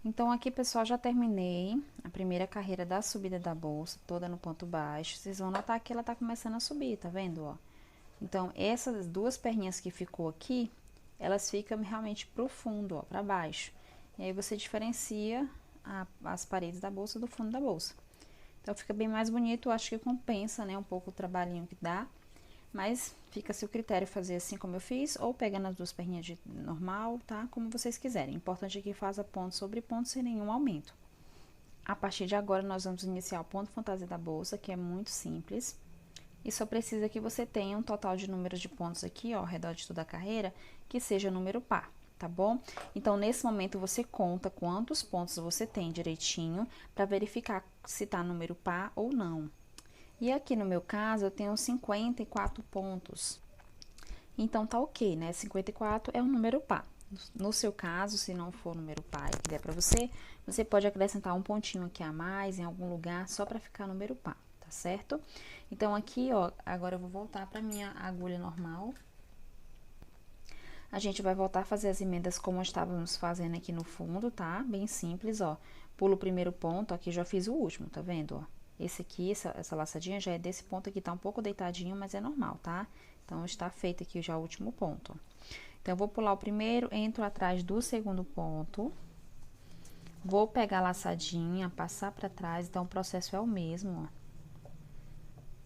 Então, aqui, pessoal, já terminei a primeira carreira da subida da bolsa, toda no ponto baixo. Vocês vão notar que ela tá começando a subir, tá vendo, ó? Então, essas duas perninhas que ficou aqui, elas ficam realmente pro fundo, ó, pra baixo. E aí, você diferencia as paredes da bolsa do fundo da bolsa. Então, fica bem mais bonito, eu acho que compensa, né, um pouco o trabalhinho que dá. Mas fica a seu critério fazer assim como eu fiz, ou pegando as duas perninhas de normal, tá? Como vocês quiserem. O importante é que faça ponto sobre ponto sem nenhum aumento. A partir de agora, nós vamos iniciar o ponto fantasia da bolsa, que é muito simples. E só precisa que você tenha um total de números de pontos aqui, ó, ao redor de toda a carreira, que seja número par, tá bom? Então, nesse momento, você conta quantos pontos você tem direitinho, para verificar se tá número par ou não. E aqui no meu caso, eu tenho 54 pontos. Então, tá ok, né? 54 é um número par. No seu caso, se não for número par e que der pra você, você pode acrescentar um pontinho aqui a mais em algum lugar, só pra ficar número par, tá certo? Então, aqui, ó, agora eu vou voltar pra minha agulha normal. A gente vai voltar a fazer as emendas como estávamos fazendo aqui no fundo, tá? Bem simples, ó. Pulo o primeiro ponto, aqui já fiz o último, tá vendo, ó? Esse aqui, essa laçadinha já é desse ponto aqui, tá um pouco deitadinho, mas é normal, tá? Então, está feito aqui já o último ponto. Então, eu vou pular o primeiro, entro atrás do segundo ponto. Vou pegar a laçadinha, passar pra trás, então o processo é o mesmo, ó.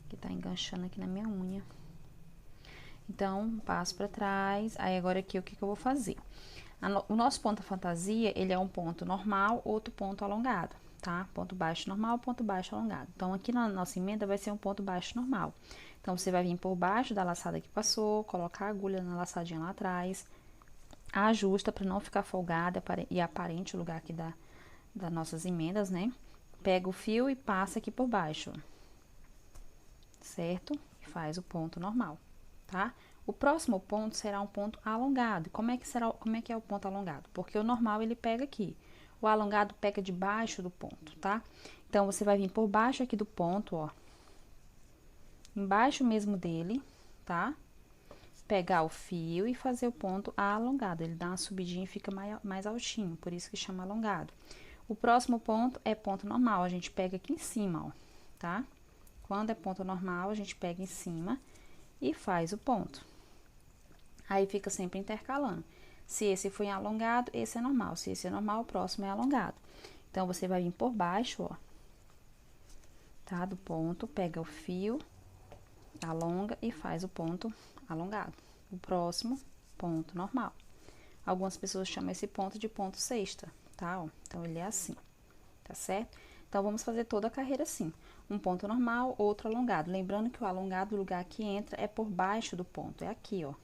Que tá enganchando aqui na minha unha. Então, passo pra trás, aí agora aqui o que que eu vou fazer? O nosso ponto fantasia, ele é um ponto normal, outro ponto alongado, tá? Ponto baixo normal, ponto baixo alongado. Então, aqui na nossa emenda vai ser um ponto baixo normal. Então, você vai vir por baixo da laçada que passou, colocar a agulha na laçadinha lá atrás, ajusta para não ficar folgada e aparente o lugar aqui das nossas emendas, né? Pega o fio e passa aqui por baixo, certo? E faz o ponto normal, tá? O próximo ponto será um ponto alongado. Como é que é o ponto alongado? Porque o normal ele pega aqui. O alongado pega debaixo do ponto, tá? Então, você vai vir por baixo aqui do ponto, ó. Embaixo mesmo dele, tá? Pegar o fio e fazer o ponto alongado. Ele dá uma subidinha e fica mais altinho, por isso que chama alongado. O próximo ponto é ponto normal. A gente pega aqui em cima, ó, tá? Quando é ponto normal, a gente pega em cima e faz o ponto. Aí, fica sempre intercalando. Se esse for alongado, esse é normal. Se esse é normal, o próximo é alongado. Então, você vai vir por baixo, ó, tá? Do ponto, pega o fio, alonga e faz o ponto alongado. O próximo, ponto normal. Algumas pessoas chamam esse ponto de ponto sexta, tá? Ó, então, ele é assim, tá certo? Então, vamos fazer toda a carreira assim. Um ponto normal, outro alongado. Lembrando que o alongado, o lugar que entra é por baixo do ponto. É aqui, ó.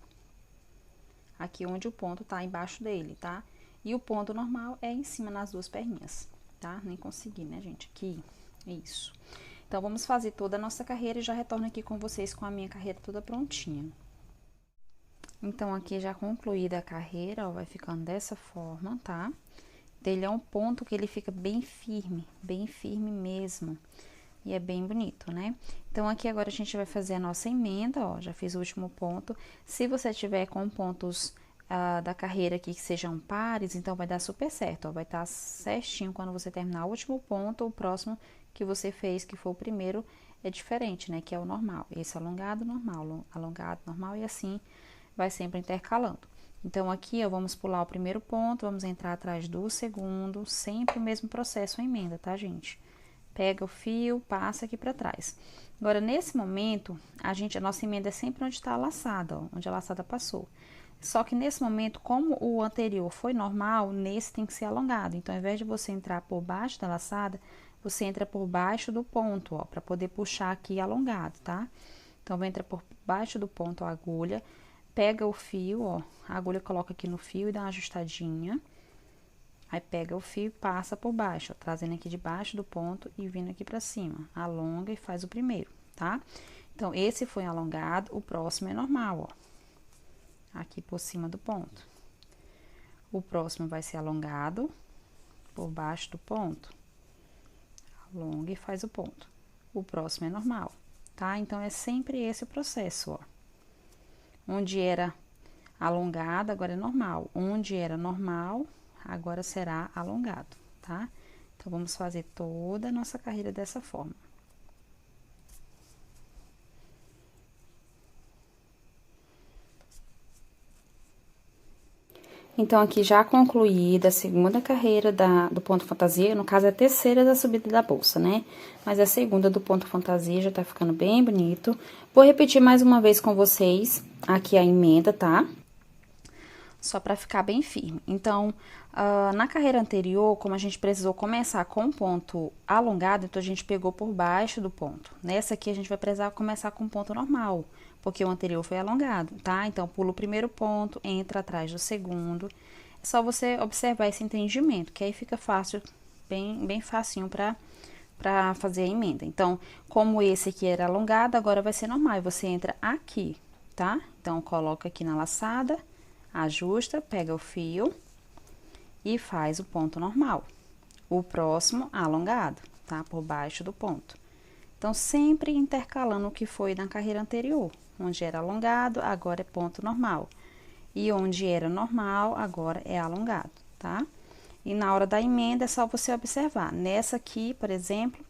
Aqui onde o ponto tá embaixo dele, tá? E o ponto normal é em cima nas duas perninhas, tá? Nem consegui, né, gente? Aqui, isso. Então, vamos fazer toda a nossa carreira e já retorno aqui com vocês com a minha carreira toda prontinha. Então, aqui já concluída a carreira, ó, vai ficando dessa forma, tá? Ele é um ponto que ele fica bem firme mesmo. E é bem bonito, né? Então, aqui agora a gente vai fazer a nossa emenda, ó, já fiz o último ponto. Se você tiver com pontos da carreira aqui que sejam pares, então vai dar super certo, ó, vai estar certinho quando você terminar o último ponto, o próximo que você fez, que foi o primeiro, é diferente, né? Que é o normal. Esse alongado, normal, e assim vai sempre intercalando. Então, aqui, ó, vamos pular o primeiro ponto, vamos entrar atrás do segundo, sempre o mesmo processo a emenda, tá, gente? Pega o fio, passa aqui pra trás. Agora, nesse momento, a nossa emenda é sempre onde tá a laçada, ó, onde a laçada passou. Só que nesse momento, como o anterior foi normal, nesse tem que ser alongado. Então, ao invés de você entrar por baixo da laçada, você entra por baixo do ponto, ó, pra poder puxar aqui alongado, tá? Então, entra por baixo do ponto a agulha, pega o fio, ó, a agulha coloca aqui no fio e dá uma ajustadinha. Aí, pega o fio e passa por baixo, ó, trazendo aqui de baixo do ponto e vindo aqui pra cima. Alonga e faz o primeiro, tá? Então, esse foi alongado, o próximo é normal, ó. Aqui por cima do ponto. O próximo vai ser alongado por baixo do ponto. Alonga e faz o ponto. O próximo é normal, tá? Então, é sempre esse o processo, ó. Onde era alongado, agora é normal. Onde era normal, agora será alongado, tá? Então, vamos fazer toda a nossa carreira dessa forma. Então, aqui já concluída a segunda carreira do ponto fantasia, no caso é a terceira da subida da bolsa, né? Mas a segunda do ponto fantasia já tá ficando bem bonito. Vou repetir mais uma vez com vocês aqui a emenda, tá? Só pra ficar bem firme. Então, na carreira anterior, como a gente precisou começar com um ponto alongado, então a gente pegou por baixo do ponto. Nessa aqui, a gente vai precisar começar com um ponto normal, porque o anterior foi alongado, tá? Então, pula o primeiro ponto, entra atrás do segundo. É só você observar esse entendimento, que aí fica fácil, bem facinho pra fazer a emenda. Então, como esse aqui era alongado, agora vai ser normal. E você entra aqui, tá? Então, coloca aqui na laçada, ajusta, pega o fio e faz o ponto normal. O próximo, alongado, tá? Por baixo do ponto. Então, sempre intercalando o que foi na carreira anterior. Onde era alongado, agora é ponto normal. E onde era normal, agora é alongado, tá? E na hora da emenda, é só você observar. Nessa aqui, por exemplo,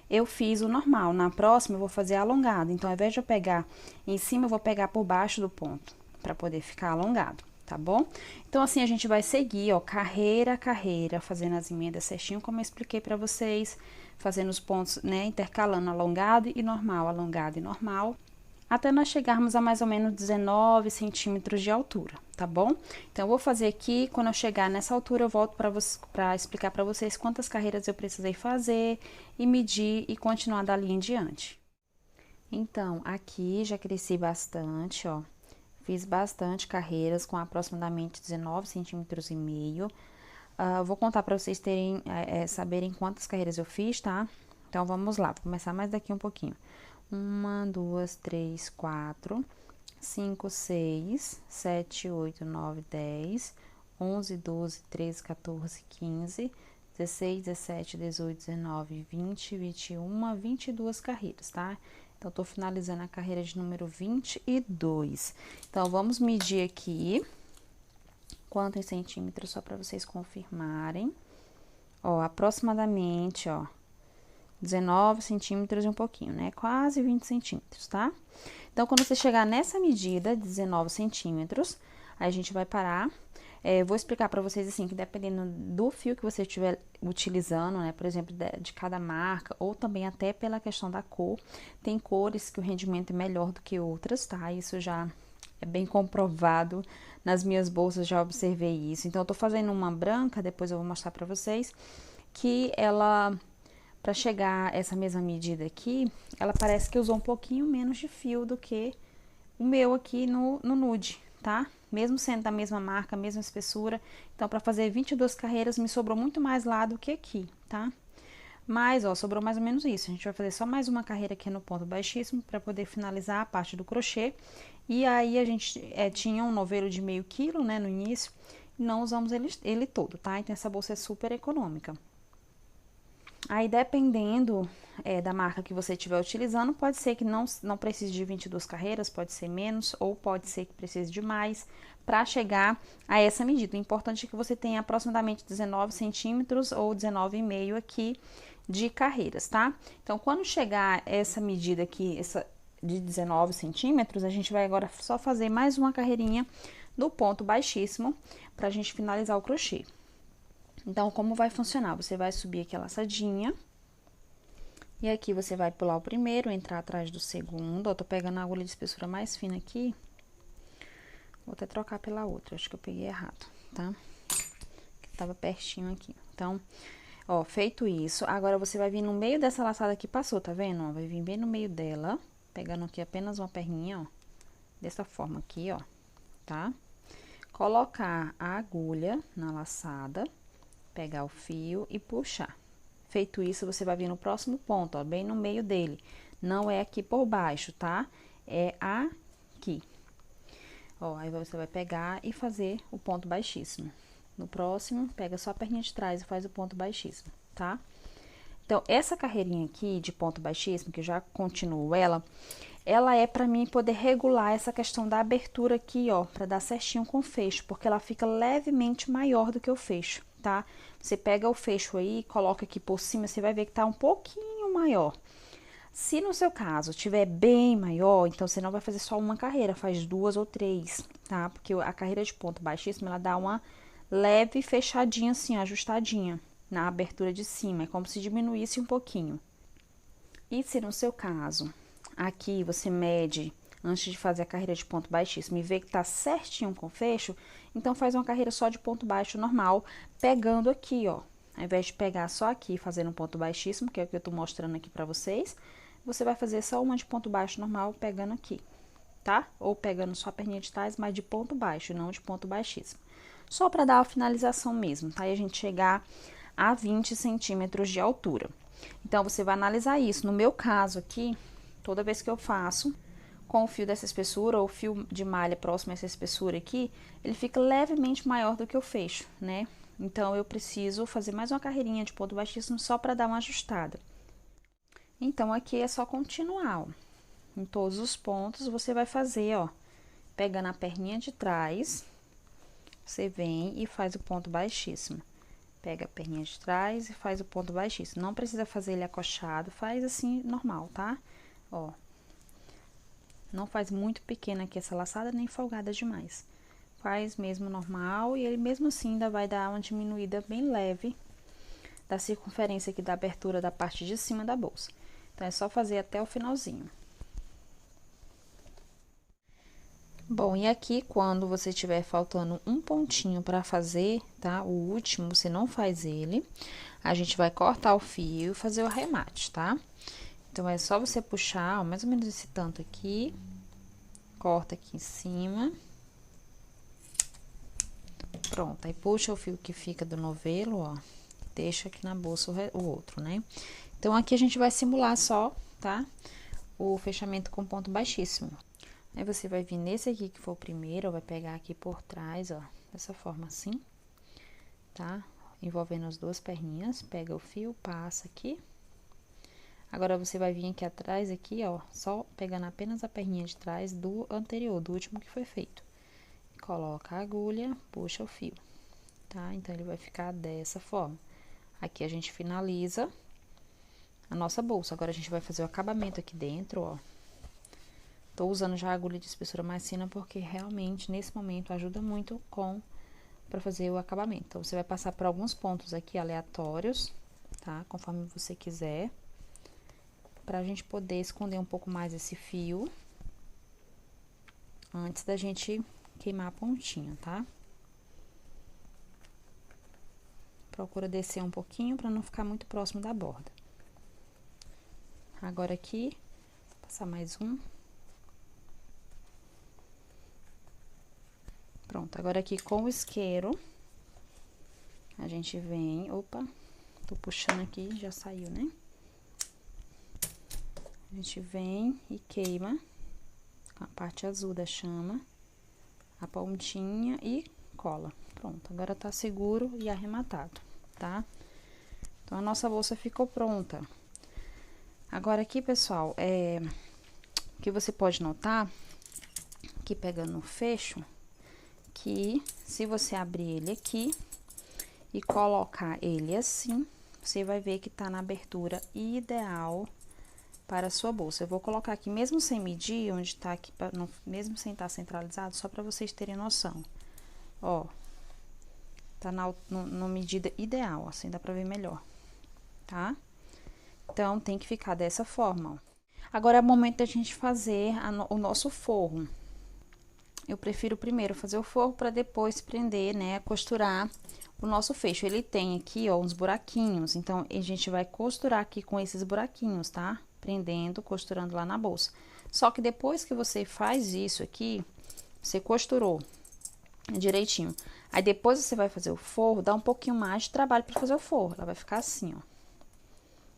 eu fiz o normal. Na próxima, eu vou fazer alongado. Então, ao invés de eu pegar em cima, eu vou pegar por baixo do ponto, para poder ficar alongado, tá bom? Então, assim, a gente vai seguir, ó, carreira a carreira, fazendo as emendas certinho, como eu expliquei para vocês, fazendo os pontos, né, intercalando alongado e normal, até nós chegarmos a mais ou menos 19 centímetros de altura, tá bom? Então, eu vou fazer aqui, quando eu chegar nessa altura, eu volto para explicar para vocês quantas carreiras eu precisei fazer e medir e continuar dali em diante. Então, aqui já cresci bastante, ó. Fiz bastante carreiras com aproximadamente 19 centímetros e meio. Vou contar para vocês saberem quantas carreiras eu fiz, tá? Então, vamos lá, vou começar mais daqui um pouquinho. 1, 2, 3, 4, 5, 6, 7, 8, 9, 10, 11, 12, 13, 14, 15, 16, 17, 18, 19, 20, 21, 22 carreiras, tá? Então, tô finalizando a carreira de número 22. Então, vamos medir aqui quanto em centímetros, só para vocês confirmarem. Ó, aproximadamente, ó, 19 centímetros e um pouquinho, né? Quase 20 centímetros, tá? Então, quando você chegar nessa medida, 19 centímetros, aí a gente vai parar. Vou explicar pra vocês, assim, que dependendo do fio que você estiver utilizando, né? Por exemplo, de cada marca, ou também até pela questão da cor, tem cores que o rendimento é melhor do que outras, tá? Isso já é bem comprovado. Nas minhas bolsas já observei isso. Então, eu tô fazendo uma branca, depois eu vou mostrar pra vocês, que ela... Para chegar essa mesma medida aqui, ela parece que usou um pouquinho menos de fio do que o meu aqui no nude, tá? Mesmo sendo da mesma marca, mesma espessura. Então, para fazer 22 carreiras, me sobrou muito mais lá do que aqui, tá? Mas, ó, sobrou mais ou menos isso. A gente vai fazer só mais uma carreira aqui no ponto baixíssimo para poder finalizar a parte do crochê. E aí, a gente tinha um novelo de meio quilo, né, no início. E não usamos ele todo, tá? Então, essa bolsa é super econômica. Aí, dependendo da marca que você estiver utilizando, pode ser que não precise de 22 carreiras, pode ser menos, ou pode ser que precise de mais, para chegar a essa medida. O importante é que você tenha aproximadamente 19 centímetros ou 19,5 aqui de carreiras, tá? Então, quando chegar essa medida aqui, essa de 19 centímetros, a gente vai agora só fazer mais uma carreirinha no ponto baixíssimo, pra gente finalizar o crochê. Então, como vai funcionar? Você vai subir aqui a laçadinha. E aqui você vai pular o primeiro, entrar atrás do segundo. Eu tô pegando a agulha de espessura mais fina aqui. Vou até trocar pela outra, acho que eu peguei errado, tá? Que tava pertinho aqui. Então, ó, feito isso, agora você vai vir no meio dessa laçada que passou, tá vendo? Ó, vai vir bem no meio dela, pegando aqui apenas uma perninha, ó. Dessa forma aqui, ó, tá? Colocar a agulha na laçada. Pegar o fio e puxar. Feito isso, você vai vir no próximo ponto, ó, bem no meio dele. Não é aqui por baixo, tá? É aqui. Ó, aí você vai pegar e fazer o ponto baixíssimo. No próximo, pega só a perninha de trás e faz o ponto baixíssimo, tá? Então, essa carreirinha aqui de ponto baixíssimo, que eu já continuo ela é pra mim poder regular essa questão da abertura aqui, ó, pra dar certinho com o fecho, porque ela fica levemente maior do que o fecho, tá? Você pega o fecho aí, coloca aqui por cima, você vai ver que tá um pouquinho maior. Se no seu caso tiver bem maior, então você não vai fazer só uma carreira, faz 2 ou 3, tá? Porque a carreira de ponto baixíssimo, ela dá uma leve fechadinha assim, ajustadinha na abertura de cima, é como se diminuísse um pouquinho. E se no seu caso, aqui você mede antes de fazer a carreira de ponto baixíssimo e vê que tá certinho com o fecho, então faz uma carreira só de ponto baixo normal, pegando aqui, ó. Ao invés de pegar só aqui, fazendo um ponto baixíssimo, que é o que eu tô mostrando aqui pra vocês, você vai fazer só uma de ponto baixo normal, pegando aqui, tá? Ou pegando só a perninha de trás, mas de ponto baixo, não de ponto baixíssimo. Só pra dar a finalização mesmo, tá? E a gente chegar a 20 centímetros de altura. Então, você vai analisar isso. No meu caso aqui, toda vez que eu faço com o fio dessa espessura, ou fio de malha próximo a essa espessura aqui, ele fica levemente maior do que o fecho, né? Então, eu preciso fazer mais uma carreirinha de ponto baixíssimo só para dar uma ajustada. Então, aqui é só continuar, ó. Em todos os pontos, você vai fazer, ó, pegando a perninha de trás, você vem e faz o ponto baixíssimo. Pega a perninha de trás e faz o ponto baixíssimo. Não precisa fazer ele acochado, faz assim, normal, tá? Ó. Não faz muito pequena aqui essa laçada, nem folgada demais. Faz mesmo normal e ele mesmo assim ainda vai dar uma diminuída bem leve da circunferência aqui da abertura da parte de cima da bolsa. Então, é só fazer até o finalzinho. Bom, e aqui, quando você tiver faltando um pontinho para fazer, tá? O último, você não faz ele. A gente vai cortar o fio e fazer o arremate, tá? Então, é só você puxar, ó, mais ou menos esse tanto aqui. Corta aqui em cima. Pronto, aí puxa o fio que fica do novelo, ó. Deixa aqui na bolsa o outro, né? Então, aqui a gente vai simular só, tá? O fechamento com ponto baixíssimo. Aí, você vai vir nesse aqui que for o primeiro, vai pegar aqui por trás, ó, dessa forma assim, tá? Envolvendo as duas perninhas, pega o fio, passa aqui. Agora, você vai vir aqui atrás, aqui, ó, só pegando apenas a perninha de trás do anterior, do último que foi feito. Coloca a agulha, puxa o fio, tá? Então, ele vai ficar dessa forma. Aqui, a gente finaliza a nossa bolsa. Agora, a gente vai fazer o acabamento aqui dentro, ó. Tô usando já a agulha de espessura mais fina porque realmente, nesse momento, ajuda muito para fazer o acabamento. Então, você vai passar por alguns pontos aqui aleatórios, tá? Conforme você quiser. Pra gente poder esconder um pouco mais esse fio antes da gente queimar a pontinha, tá? Procura descer um pouquinho pra não ficar muito próximo da borda. Agora aqui, vou passar mais um. Pronto, agora aqui com o isqueiro, a gente vem... Opa, tô puxando aqui, já saiu, né? A gente vem e queima com a parte azul da chama, a pontinha e cola. Pronto, agora tá seguro e arrematado, tá? Então, a nossa bolsa ficou pronta. Agora aqui, pessoal, o que você pode notar, que pegando o fecho, que se você abrir ele aqui e colocar ele assim, você vai ver que tá na abertura ideal para a sua bolsa. Eu vou colocar aqui, mesmo sem medir, onde tá aqui, mesmo sem estar centralizado, só para vocês terem noção. Ó, tá na medida ideal, assim dá pra ver melhor, tá? Então, tem que ficar dessa forma, ó. Agora, é o momento da gente fazer o nosso forro. Eu prefiro primeiro fazer o forro para depois prender, né, costurar o nosso fecho. Ele tem aqui, ó, uns buraquinhos, então, a gente vai costurar aqui com esses buraquinhos, tá? Prendendo, costurando lá na bolsa. Só que depois que você faz isso aqui, você costurou direitinho. Aí, depois você vai fazer o forro, dá um pouquinho mais de trabalho para fazer o forro. Ela vai ficar assim, ó.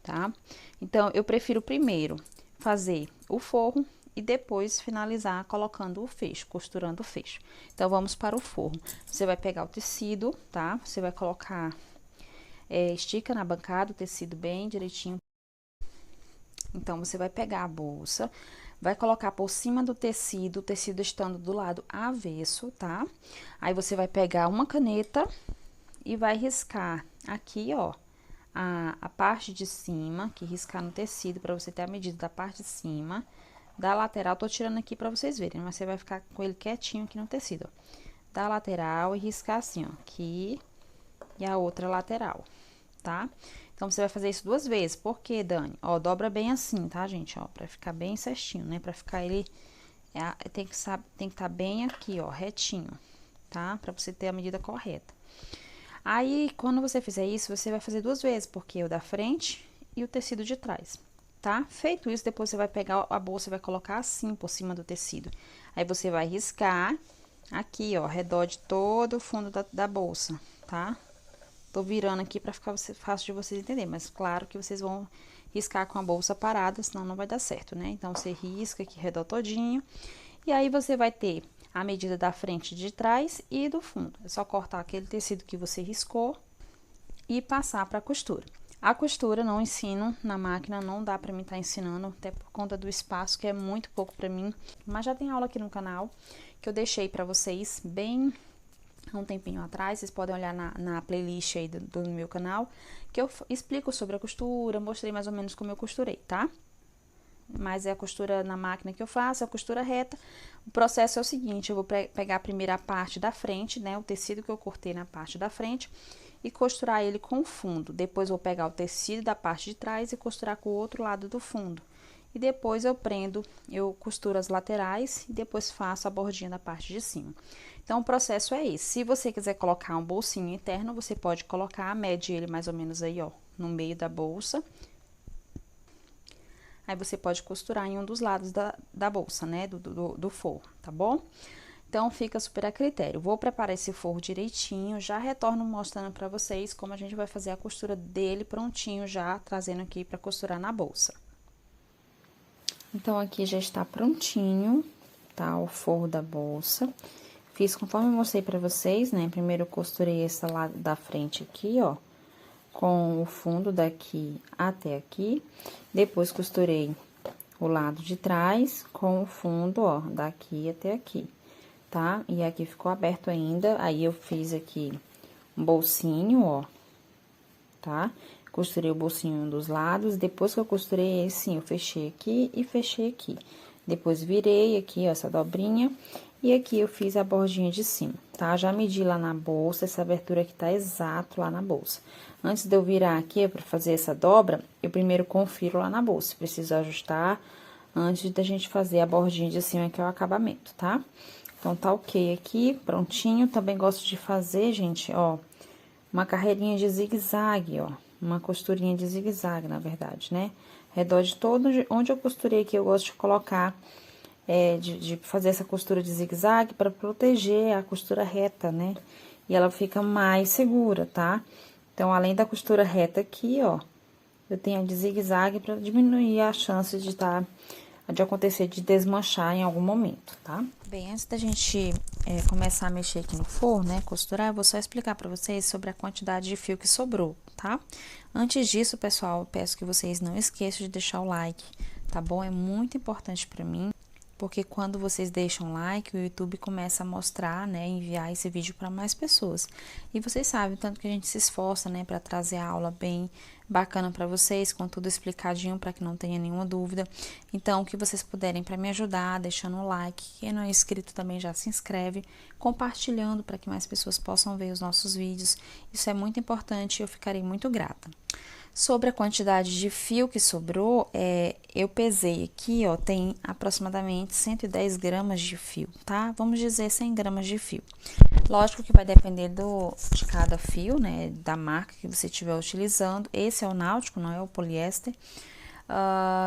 Tá? Então, eu prefiro primeiro fazer o forro e depois finalizar colocando o fecho, costurando o fecho. Então, vamos para o forro. Você vai pegar o tecido, tá? Você vai colocar, estica na bancada o tecido bem direitinho. Então, você vai pegar a bolsa, vai colocar por cima do tecido, o tecido estando do lado avesso, tá? Aí, você vai pegar uma caneta e vai riscar aqui, ó, a parte de cima, que riscar no tecido para você ter a medida da parte de cima. Da lateral, tô tirando aqui para vocês verem, mas você vai ficar com ele quietinho aqui no tecido, ó. Da lateral e riscar assim, ó, aqui e a outra lateral, tá? Então, você vai fazer isso 2 vezes. Por quê, Dani? Ó, dobra bem assim, tá, gente? Ó, pra ficar bem certinho, né? Pra ficar ele... tem que estar bem aqui, ó, retinho, tá? Pra você ter a medida correta. Aí, quando você fizer isso, você vai fazer 2 vezes, porque o da frente e o tecido de trás, tá? Feito isso, depois você vai pegar a bolsa e vai colocar assim por cima do tecido. Aí, você vai riscar aqui, ó, ao redor de todo o fundo da bolsa, tá? Tô virando aqui pra ficar fácil de vocês entenderem, mas claro que vocês vão riscar com a bolsa parada, senão não vai dar certo, né? Então, você risca aqui ao redor todinho, e aí você vai ter a medida da frente, de trás e do fundo. É só cortar aquele tecido que você riscou e passar pra costura. A costura não ensino na máquina, não dá pra mim estar ensinando, até por conta do espaço, que é muito pouco pra mim. Mas já tem aula aqui no canal, que eu deixei pra vocês bem há um tempinho atrás. Vocês podem olhar na playlist aí do meu canal, que eu explico sobre a costura, mostrei mais ou menos como eu costurei, tá? Mas é a costura na máquina que eu faço, a costura reta. O processo é o seguinte: eu vou pegar a primeira parte da frente, né, o tecido que eu cortei na parte da frente, e costurar ele com o fundo. Depois, vou pegar o tecido da parte de trás e costurar com o outro lado do fundo. E depois, eu costuro as laterais e depois faço a bordinha da parte de cima. Então, o processo é esse. Se você quiser colocar um bolsinho interno, você pode colocar, mede ele mais ou menos aí, ó, no meio da bolsa. Aí, você pode costurar em um dos lados da bolsa, né, do forro, tá bom? Então, fica super a critério. Vou preparar esse forro direitinho, já retorno mostrando pra vocês como a gente vai fazer a costura dele prontinho, já trazendo aqui pra costurar na bolsa. Então, aqui já está prontinho, tá, o forro da bolsa. Fiz conforme eu mostrei pra vocês, né, primeiro eu costurei esse lado da frente aqui, ó, com o fundo daqui até aqui. Depois, costurei o lado de trás com o fundo, ó, daqui até aqui, tá? E aqui ficou aberto ainda, aí eu fiz aqui um bolsinho, ó, tá? Costurei o bolsinho dos lados, depois que eu costurei esse, eu fechei aqui e fechei aqui. Depois, virei aqui, ó, essa dobrinha, e aqui eu fiz a bordinha de cima, tá? Já medi lá na bolsa, essa abertura aqui tá exato lá na bolsa. Antes de eu virar aqui, pra fazer essa dobra, eu primeiro confiro lá na bolsa, preciso ajustar antes da gente fazer a bordinha de cima, que é o acabamento, tá? Então, tá ok aqui, prontinho. Também gosto de fazer, gente, ó, uma carreirinha de zigue-zague, ó, uma costurinha de zigue-zague, na verdade, né? Ao redor de todo onde eu costurei aqui, eu gosto de colocar, de fazer essa costura de zigue-zague para proteger a costura reta, né? E ela fica mais segura, tá? Então, além da costura reta aqui, ó, eu tenho a de zigue-zague para diminuir a chance de acontecer de desmanchar em algum momento, tá? Bem, antes da gente começar a mexer aqui no forro, né, costurar, eu vou só explicar pra vocês sobre a quantidade de fio que sobrou, tá? Antes disso, pessoal, eu peço que vocês não esqueçam de deixar o like, tá bom? É muito importante pra mim, porque quando vocês deixam like, o YouTube começa a mostrar, né, enviar esse vídeo para mais pessoas. E vocês sabem, tanto que a gente se esforça, né, para trazer a aula bem bacana para vocês, com tudo explicadinho, para que não tenha nenhuma dúvida. Então, o que vocês puderem para me ajudar, deixando um like, quem não é inscrito também já se inscreve, compartilhando para que mais pessoas possam ver os nossos vídeos. Isso é muito importante e eu ficarei muito grata. Sobre a quantidade de fio que sobrou, eu pesei aqui, ó, tem aproximadamente 110 gramas de fio, tá? Vamos dizer 100 gramas de fio. Lógico que vai depender de cada fio, né, da marca que você estiver utilizando. Esse é o náutico, não é o poliéster.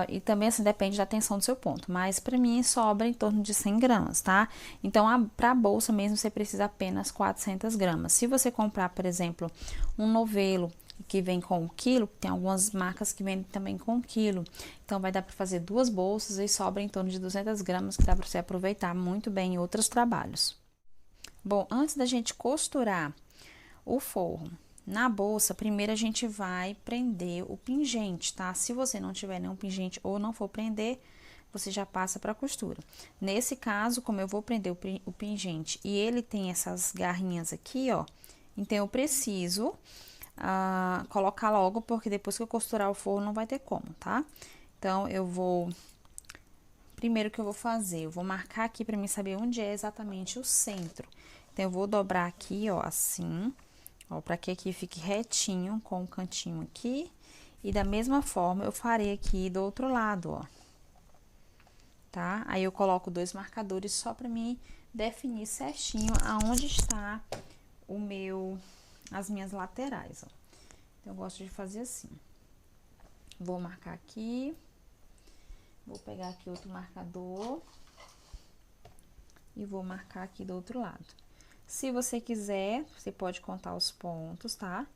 E também, assim, depende da tensão do seu ponto. Mas, pra mim, sobra em torno de 100 gramas, tá? Então, pra bolsa mesmo, você precisa apenas 400 gramas. Se você comprar, por exemplo, um novelo que vem com 1 quilo, tem algumas marcas que vendem também com 1 quilo. Então, vai dar para fazer 2 bolsas e sobra em torno de 200 gramas, que dá para você aproveitar muito bem em outros trabalhos. Bom, antes da gente costurar o forro na bolsa, primeiro a gente vai prender o pingente, tá? Se você não tiver nenhum pingente ou não for prender, você já passa para costura. Nesse caso, como eu vou prender o pingente e ele tem essas garrinhas aqui, ó, Então, eu preciso colocar logo, porque depois que eu costurar o forro não vai ter como, tá? Então, primeiro que eu vou fazer, eu vou marcar aqui pra mim saber onde é exatamente o centro. Então, eu vou dobrar aqui, ó, assim, ó, pra que aqui fique retinho com o cantinho aqui. E da mesma forma, eu farei aqui do outro lado, ó. Tá? Aí, eu coloco 2 marcadores só pra mim definir certinho aonde está as minhas laterais, ó. Então, eu gosto de fazer assim. Vou marcar aqui. Vou pegar aqui outro marcador. E vou marcar aqui do outro lado. Se você quiser, você pode contar os pontos, tá?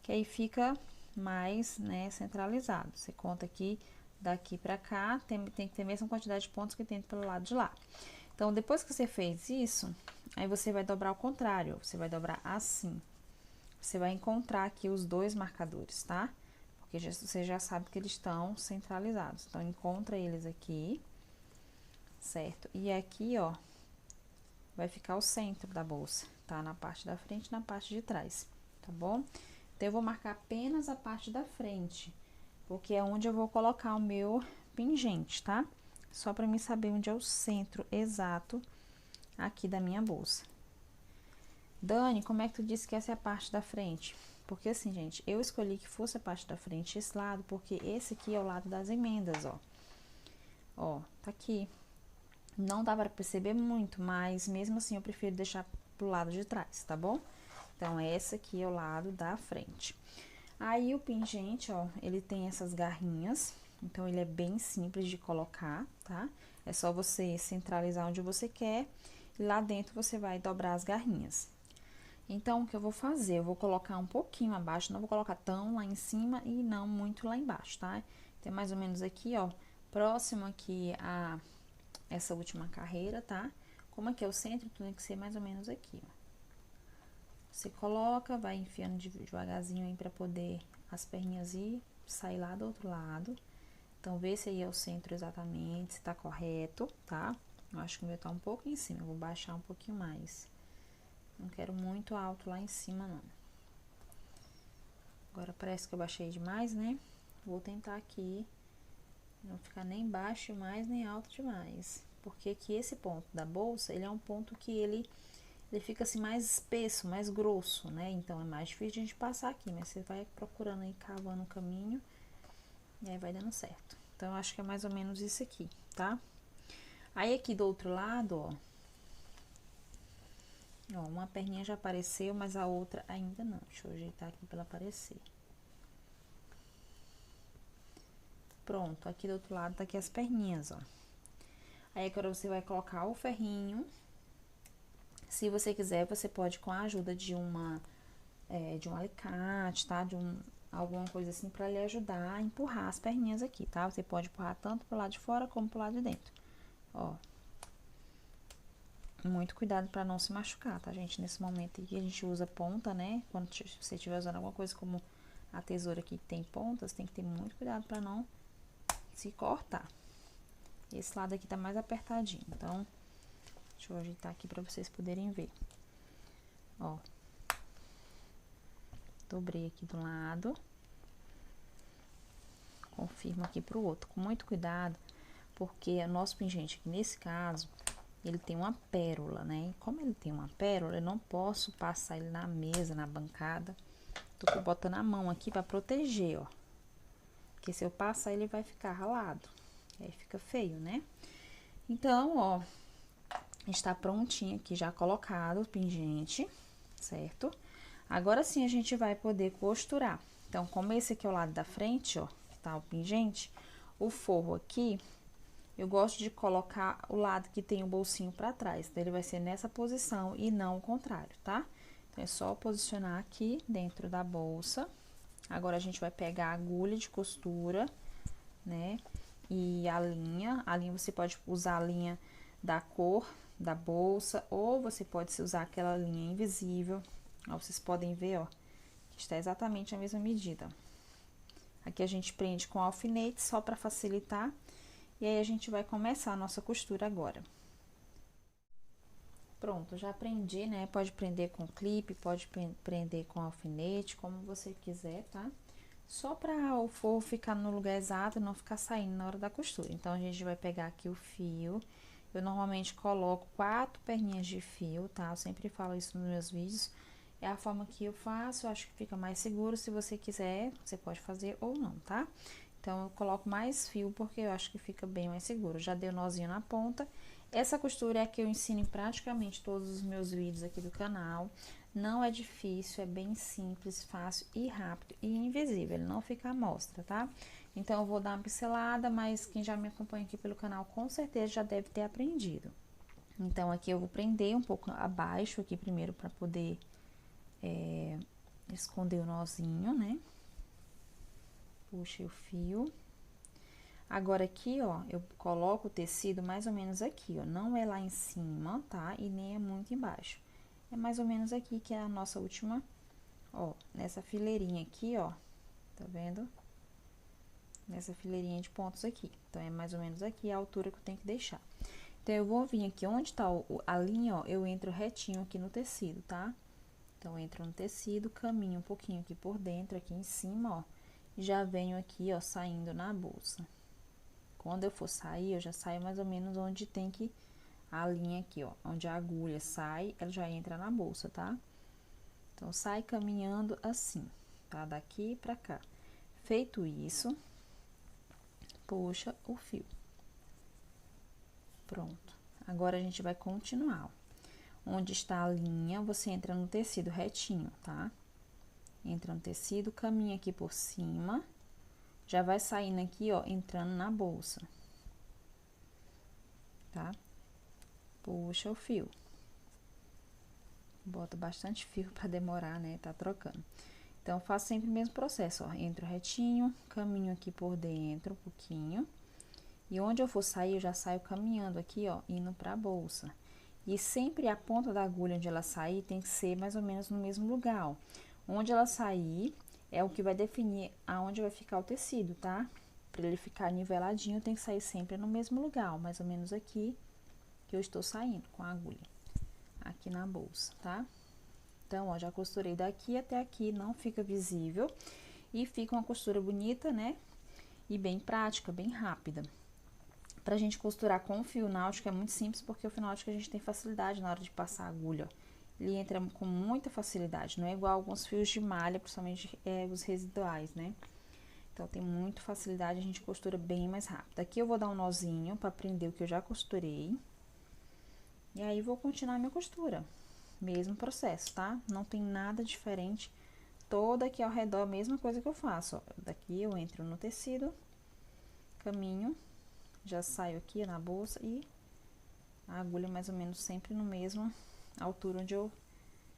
Que aí fica mais, né, centralizado. Você conta aqui, daqui pra cá, tem que ter a mesma quantidade de pontos que tem pelo lado de lá. Então, depois que você fez isso, aí você vai dobrar ao contrário, você vai dobrar assim. Você vai encontrar aqui os 2 marcadores, tá? Porque você já sabe que eles estão centralizados. Então, encontra eles aqui, certo? E aqui, ó, vai ficar o centro da bolsa, tá? Na parte da frente e na parte de trás, tá bom? Então, eu vou marcar apenas a parte da frente, porque é onde eu vou colocar o meu pingente, tá? Só pra mim saber onde é o centro exato aqui da minha bolsa. Dani, como é que tu disse que essa é a parte da frente? Porque assim, gente, eu escolhi que fosse a parte da frente esse lado, porque esse aqui é o lado das emendas, ó. Ó, tá aqui. Não dá pra perceber muito, mas mesmo assim eu prefiro deixar pro lado de trás, tá bom? Então, esse aqui é o lado da frente. Aí, o pingente, ó, ele tem essas garrinhas, então, ele é bem simples de colocar, tá? É só você centralizar onde você quer e lá dentro você vai dobrar as garrinhas. Então, o que eu vou fazer? Eu vou colocar um pouquinho abaixo, não vou colocar tão lá em cima e não muito lá embaixo, tá? Então, mais ou menos aqui, ó, próximo aqui a essa última carreira, tá? Como aqui é o centro, tem que ser mais ou menos aqui, ó. Você coloca, vai enfiando devagarzinho aí pra poder as perninhas ir, sair lá do outro lado. Então, vê se aí é o centro exatamente, se tá correto, tá? Eu acho que o meu tá um pouco em cima, eu vou baixar um pouquinho mais. Não quero muito alto lá em cima, não. Agora, parece que eu baixei demais, né? Vou tentar aqui não ficar nem baixo demais, nem alto demais. Porque aqui esse ponto da bolsa, ele é um ponto que ele fica assim mais espesso, mais grosso, né? Então, é mais difícil de a gente passar aqui, mas você vai procurando aí, cavando o caminho, e aí vai dando certo. Então, eu acho que é mais ou menos isso aqui, tá? Aí, aqui do outro lado, ó, uma perninha já apareceu, mas a outra ainda não. Deixa eu ajeitar aqui pra ela aparecer. Pronto, aqui do outro lado tá aqui as perninhas, ó. Aí, agora você vai colocar o ferrinho. Se você quiser, você pode com a ajuda de um alicate, tá? Alguma coisa assim pra lhe ajudar a empurrar as perninhas aqui, tá? Você pode empurrar tanto pro lado de fora como pro lado de dentro, ó. Muito cuidado pra não se machucar, tá, gente? Nesse momento aqui a gente usa ponta, né? Quando você estiver usando alguma coisa como a tesoura aqui que tem pontas, tem que ter muito cuidado pra não se cortar. Esse lado aqui tá mais apertadinho, então, deixa eu ajeitar aqui pra vocês poderem ver. Ó. Dobrei aqui do lado. Confirmo aqui pro outro, com muito cuidado, porque o nosso pingente aqui, nesse caso, ele tem uma pérola, né? E como ele tem uma pérola, eu não posso passar ele na mesa, na bancada. Tô botando a mão aqui pra proteger, ó. Porque se eu passar, ele vai ficar ralado. Aí fica feio, né? Então, ó, está prontinho aqui, já colocado o pingente, certo? Agora sim, a gente vai poder costurar. Então, como esse aqui é o lado da frente, ó, que tá o pingente, o forro aqui, eu gosto de colocar o lado que tem o bolsinho pra trás. Então, ele vai ser nessa posição e não o contrário, tá? Então, é só posicionar aqui dentro da bolsa. Agora, a gente vai pegar a agulha de costura, né? E a linha você pode usar a linha da cor da bolsa, ou você pode usar aquela linha invisível. Ó, vocês podem ver, ó, que está exatamente a mesma medida. Aqui a gente prende com alfinete, só para facilitar. E aí, a gente vai começar a nossa costura agora. Pronto, já prendi, né? Pode prender com clipe, pode prender com alfinete, como você quiser, tá? Só para o forro ficar no lugar exato e não ficar saindo na hora da costura. Então, a gente vai pegar aqui o fio. Eu normalmente coloco 4 perninhas de fio, tá? Eu sempre falo isso nos meus vídeos. É a forma que eu faço, eu acho que fica mais seguro. Se você quiser, você pode fazer ou não, tá? Então, eu coloco mais fio porque eu acho que fica bem mais seguro. Já dei o nozinho na ponta. Essa costura é a que eu ensino em praticamente todos os meus vídeos aqui do canal. Não é difícil, é bem simples, fácil e rápido e invisível, ele não fica à mostra, tá? Então, eu vou dar uma pincelada, mas quem já me acompanha aqui pelo canal com certeza já deve ter aprendido. Então, aqui eu vou prender um pouco abaixo aqui primeiro para poder esconder o nozinho, né? Puxei o fio. Agora, aqui, ó, eu coloco o tecido mais ou menos aqui, ó. Não é lá em cima, tá? E nem é muito embaixo. É mais ou menos aqui, que é a nossa última, ó, nessa fileirinha aqui, ó. Tá vendo? Nessa fileirinha de pontos aqui. Então, é mais ou menos aqui a altura que eu tenho que deixar. Então, eu vou vir aqui onde tá a linha, ó, eu entro retinho aqui no tecido, tá? Então, eu entro no tecido, caminho um pouquinho aqui por dentro, aqui em cima, ó. E já venho aqui, ó, saindo na bolsa. Quando eu for sair, eu já saio mais ou menos onde tem que... A linha aqui, ó, onde a agulha sai, ela já entra na bolsa, tá? Então, sai caminhando assim, tá? Daqui pra cá. Feito isso, puxa o fio. Pronto. Agora, a gente vai continuar, ó. Onde está a linha, você entra no tecido retinho, tá? Entra no tecido, caminha aqui por cima, já vai saindo aqui, ó, entrando na bolsa. Tá? Puxa o fio. Bota bastante fio pra demorar, né? Tá trocando. Então, faço sempre o mesmo processo, ó. Entro retinho, caminho aqui por dentro um pouquinho. E onde eu for sair, eu já saio caminhando aqui, ó, indo pra bolsa. E sempre a ponta da agulha onde ela sair tem que ser mais ou menos no mesmo lugar, ó. Onde ela sair é o que vai definir aonde vai ficar o tecido, tá? Pra ele ficar niveladinho, tem que sair sempre no mesmo lugar, ó, mais ou menos aqui que eu estou saindo com a agulha. Aqui na bolsa, tá? Então, ó, já costurei daqui até aqui, não fica visível. E fica uma costura bonita, né? E bem prática, bem rápida. Pra gente costurar com o fio náutico é muito simples, porque o fio náutico a gente tem facilidade na hora de passar a agulha, ó. Ele entra com muita facilidade, não é igual alguns fios de malha, principalmente os residuais, né? Então, tem muita facilidade, a gente costura bem mais rápido. Aqui eu vou dar um nozinho pra prender o que eu já costurei. E aí, vou continuar a minha costura. Mesmo processo, tá? Não tem nada diferente. Toda aqui ao redor, a mesma coisa que eu faço, ó. Daqui eu entro no tecido, caminho, já saio aqui na bolsa e a agulha mais ou menos sempre no mesmo altura onde eu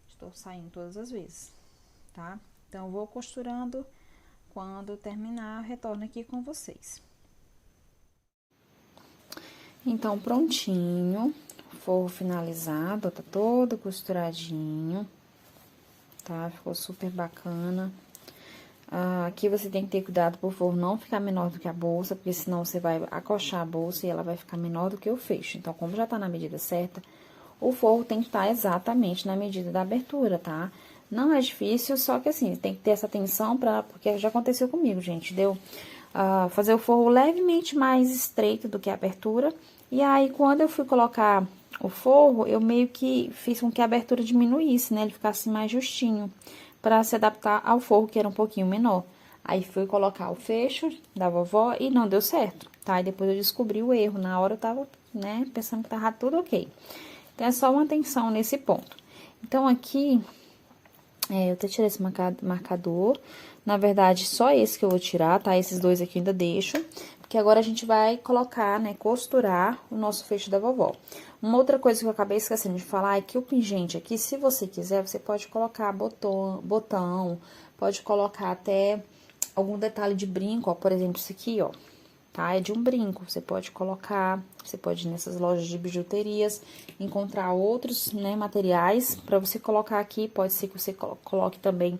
estou saindo todas as vezes, tá? Então, vou costurando, quando terminar, retorno aqui com vocês. Então, prontinho, forro finalizado, tá todo costuradinho, tá? Ficou super bacana. Aqui você tem que ter cuidado pro forro não ficar menor do que a bolsa, porque senão você vai acochar a bolsa e ela vai ficar menor do que o fecho. Então, como já tá na medida certa, o forro tem que estar exatamente na medida da abertura, tá? Não é difícil, só que assim, tem que ter essa atenção porque já aconteceu comigo, gente, deu fazer o forro levemente mais estreito do que a abertura. E aí, quando eu fui colocar o forro, eu meio que fiz com que a abertura diminuísse, né? Ele ficasse mais justinho, para se adaptar ao forro, que era um pouquinho menor. Aí, fui colocar o fecho da vovó e não deu certo, tá? E depois eu descobri o erro. Na hora eu tava, né, pensando que tava tudo ok. Então, é só uma atenção nesse ponto. Então, aqui, eu até tirei esse marcador. Na verdade, só esse que eu vou tirar, tá? Esses dois aqui eu ainda deixo. Porque agora a gente vai colocar, né, costurar o nosso fecho da vovó. Uma outra coisa que eu acabei esquecendo de falar é que o pingente aqui, se você quiser, você pode colocar botão, pode colocar até algum detalhe de brinco, ó. Por exemplo, isso aqui, ó. Tá? É de um brinco, você pode colocar, você pode ir nessas lojas de bijuterias, encontrar outros, né, materiais pra você colocar aqui, pode ser que você coloque também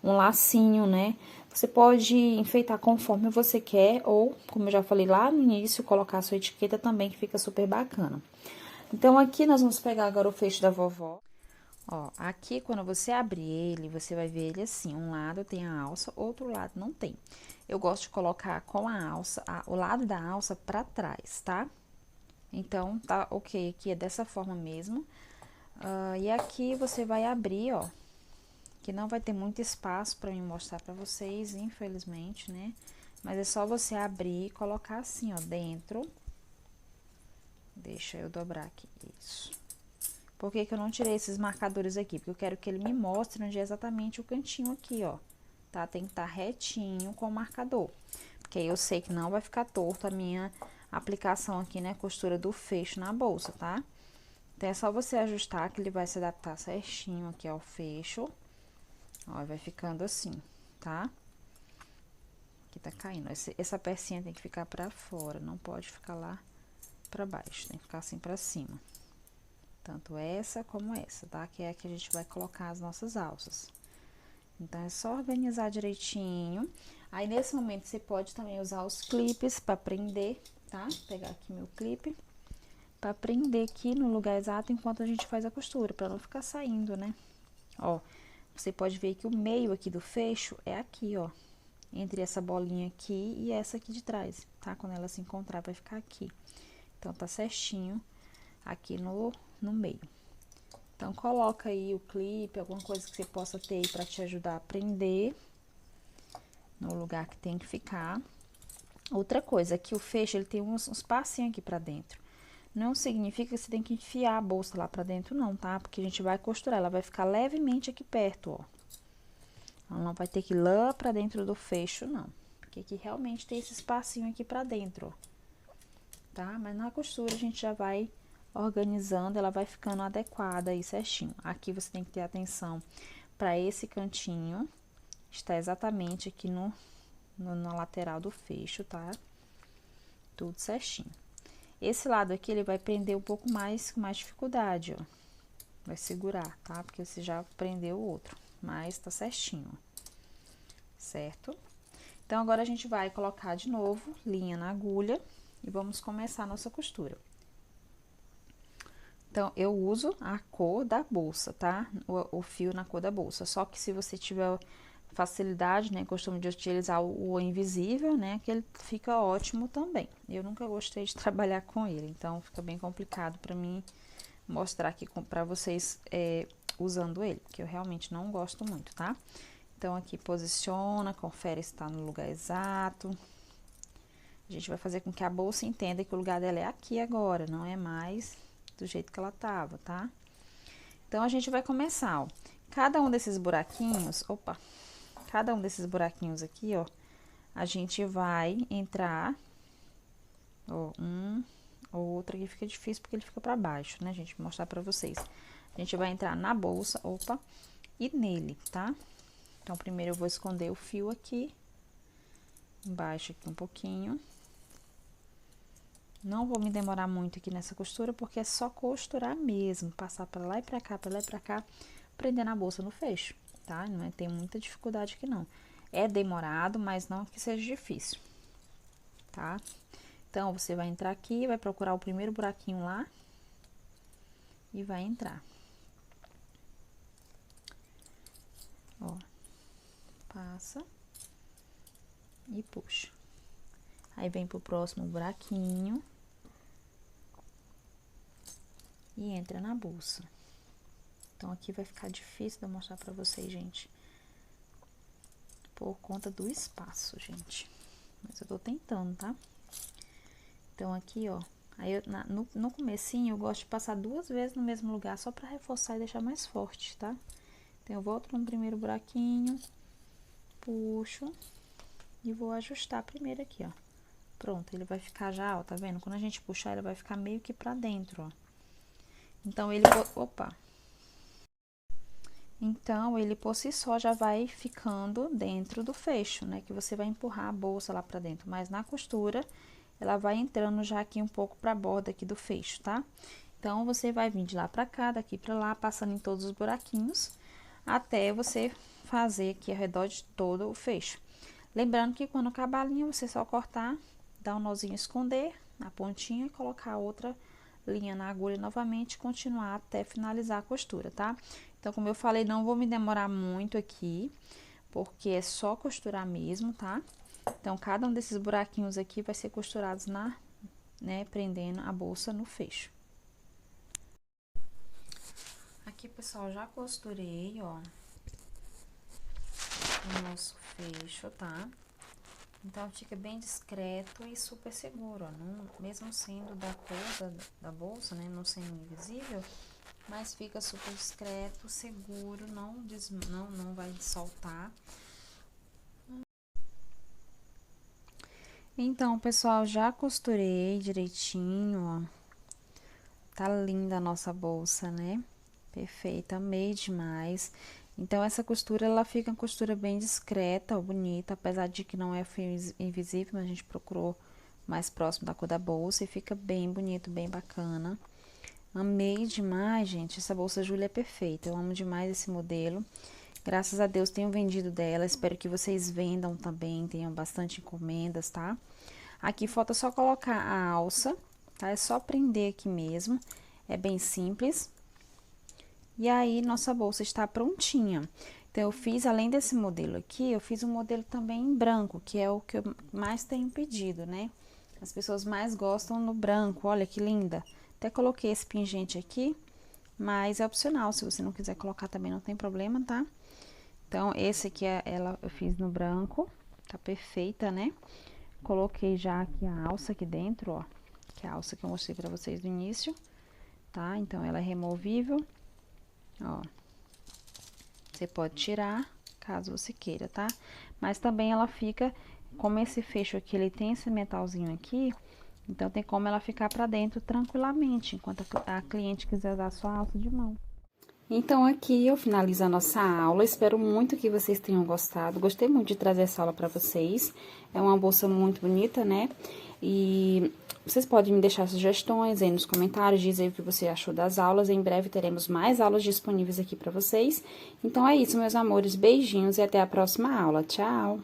um lacinho, né? Você pode enfeitar conforme você quer, ou, como eu já falei lá no início, colocar a sua etiqueta também, que fica super bacana. Então, aqui nós vamos pegar agora o fecho da vovó. Ó, aqui quando você abrir ele, você vai ver ele assim, um lado tem a alça, outro lado não tem. Eu gosto de colocar com a alça, o lado da alça pra trás, tá? Então, tá ok, aqui é dessa forma mesmo. E aqui você vai abrir, ó, que não vai ter muito espaço pra me mostrar pra vocês, infelizmente, né? Mas é só você abrir e colocar assim, ó, dentro. Deixa eu dobrar aqui, isso. Por que que eu não tirei esses marcadores aqui? Porque eu quero que ele me mostre onde é exatamente o cantinho aqui, ó. Tá? Tem que estar retinho com o marcador. Porque aí eu sei que não vai ficar torto a minha aplicação aqui, né? Costura do fecho na bolsa, tá? Então, é só você ajustar que ele vai se adaptar certinho aqui ao fecho. Ó, vai ficando assim, tá? Aqui tá caindo. Essa pecinha tem que ficar pra fora, não pode ficar lá pra baixo. Tem que ficar assim pra cima. Tanto essa como essa, tá? Que é a que a gente vai colocar as nossas alças. Então, é só organizar direitinho. Aí, nesse momento, você pode também usar os clipes pra prender, tá? Vou pegar aqui meu clipe. Pra prender aqui no lugar exato enquanto a gente faz a costura, pra não ficar saindo, né? Ó, você pode ver que o meio aqui do fecho é aqui, ó. Entre essa bolinha aqui e essa aqui de trás, tá? Quando ela se encontrar, vai ficar aqui. Então, tá certinho aqui no meio. Então, coloca aí o clipe, alguma coisa que você possa ter aí pra te ajudar a prender no lugar que tem que ficar. Outra coisa, que o fecho, ele tem uns passinhos aqui pra dentro. Não significa que você tem que enfiar a bolsa lá pra dentro, não, tá? Porque a gente vai costurar, ela vai ficar levemente aqui perto, ó. Ela não vai ter que ir lá pra dentro do fecho, não. Porque aqui realmente tem esse espacinho aqui pra dentro, ó. Tá? Mas na costura a gente já vai organizando, ela vai ficando adequada aí certinho. Aqui você tem que ter atenção pra esse cantinho, está exatamente aqui na lateral do fecho, tá? Tudo certinho. Esse lado aqui, ele vai prender um pouco mais, com mais dificuldade, ó. Vai segurar, tá? Porque você já prendeu o outro, mas tá certinho, certo? Então, agora a gente vai colocar de novo linha na agulha e vamos começar a nossa costura. Então, eu uso a cor da bolsa, tá? O fio na cor da bolsa. Só que se você tiver facilidade, né, costume de utilizar o invisível, né, que ele fica ótimo também. Eu nunca gostei de trabalhar com ele, então fica bem complicado pra mim mostrar aqui pra vocês usando ele, que eu realmente não gosto muito, tá? Então, aqui posiciona, confere se tá no lugar exato. A gente vai fazer com que a bolsa entenda que o lugar dela é aqui agora, não é mais do jeito que ela tava, tá? Então, a gente vai começar, ó. Cada um desses buraquinhos, cada um desses buraquinhos aqui, ó, a gente vai entrar, ó, o outro aqui fica difícil porque ele fica pra baixo, né, gente? Vou mostrar pra vocês. A gente vai entrar na bolsa, e nele, tá? Então, primeiro eu vou esconder o fio aqui, embaixo aqui um pouquinho. Não vou me demorar muito aqui nessa costura, porque é só costurar mesmo, passar pra lá e pra cá, pra lá e pra cá, prender na bolsa no fecho, tá? Não tem muita dificuldade aqui, não. É demorado, mas não que seja difícil, tá? Então, você vai entrar aqui, vai procurar o primeiro buraquinho lá e vai entrar. Ó, passa e puxa. Aí, vem pro próximo buraquinho e entra na bolsa. Então, aqui vai ficar difícil de eu mostrar pra vocês, gente, por conta do espaço, gente. Mas eu tô tentando, tá? Então, aqui, ó, aí no comecinho eu gosto de passar 2 vezes no mesmo lugar, só pra reforçar e deixar mais forte, tá? Então, eu volto no primeiro buraquinho, puxo e vou ajustar primeiro aqui, ó. Pronto, ele vai ficar já, ó, tá vendo? Quando a gente puxar, ele vai ficar meio que pra dentro, ó. Então, Então, ele por si só já vai ficando dentro do fecho, né? Que você vai empurrar a bolsa lá pra dentro. Mas na costura, ela vai entrando já aqui um pouco pra borda aqui do fecho, tá? Então, você vai vir de lá pra cá, daqui pra lá, passando em todos os buraquinhos, até você fazer aqui ao redor de todo o fecho. Lembrando que quando acabar a linha, você só cortar, dar um nozinho, esconder na pontinha e colocar a outra linha na agulha novamente e continuar até finalizar a costura, tá? Então, como eu falei, não vou me demorar muito aqui, porque é só costurar mesmo, tá? Então, cada um desses buraquinhos aqui vai ser costurados prendendo a bolsa no fecho. Aqui, pessoal, já costurei, ó, o nosso fecho, tá? Então, fica bem discreto e super seguro, ó. Não, mesmo sendo da cor da bolsa, né, não sendo invisível, mas fica super discreto, seguro, não vai soltar. Então, pessoal, já costurei direitinho, ó. Tá linda a nossa bolsa, né? Perfeita, amei demais. Então, essa costura, ela fica uma costura bem discreta, bonita, apesar de que não é fio invisível, mas a gente procurou mais próximo da cor da bolsa e fica bem bonito, bem bacana. Amei demais, gente, essa bolsa Júlia é perfeita, eu amo demais esse modelo. Graças a Deus tenho vendido dela, espero que vocês vendam também, tenham bastante encomendas, tá? Aqui falta só colocar a alça, tá? É só prender aqui mesmo, é bem simples. E aí, nossa bolsa está prontinha. Então, eu fiz, além desse modelo aqui, eu fiz um modelo também em branco, que é o que eu mais tenho pedido, né? As pessoas mais gostam no branco, olha que linda. Até coloquei esse pingente aqui, mas é opcional, se você não quiser colocar também não tem problema, tá? Então, esse aqui, eu fiz no branco, tá perfeita, né? Coloquei já aqui a alça aqui dentro, ó, que é a alça que eu mostrei pra vocês no início, tá? Então, ela é removível, ó. Você pode tirar, caso você queira, tá? Mas também ela fica, como esse fecho aqui, ele tem esse metalzinho aqui, então tem como ela ficar pra dentro tranquilamente, enquanto a cliente quiser usar sua alça de mão. Então, aqui eu finalizo a nossa aula, espero muito que vocês tenham gostado, gostei muito de trazer essa aula pra vocês, é uma bolsa muito bonita, né? E vocês podem me deixar sugestões aí nos comentários, dizer o que você achou das aulas, em breve teremos mais aulas disponíveis aqui pra vocês. Então, é isso, meus amores, beijinhos e até a próxima aula, tchau!